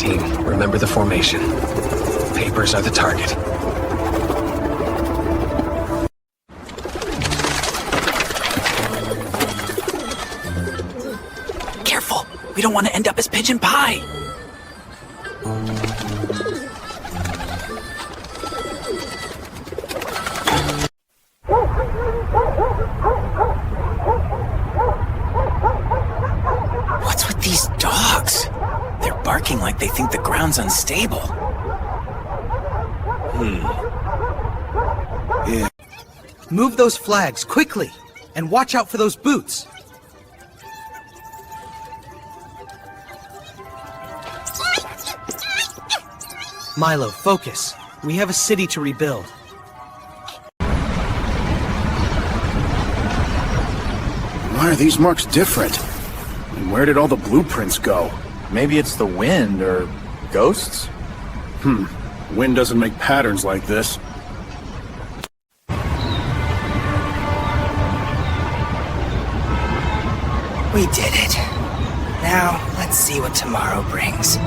team. Remember the formation. Papers are the target. Careful! We don't want to end up as pigeon pie! What's with these dogs? They're barking like they think the ground's unstable. Yeah. Move those flags, quickly! And watch out for those boots! Milo, focus. We have a city to rebuild. Why are these marks different? And where did all the blueprints go? Maybe it's the wind, or ghosts? Wind doesn't make patterns like this. We did it. Now, let's see what tomorrow brings.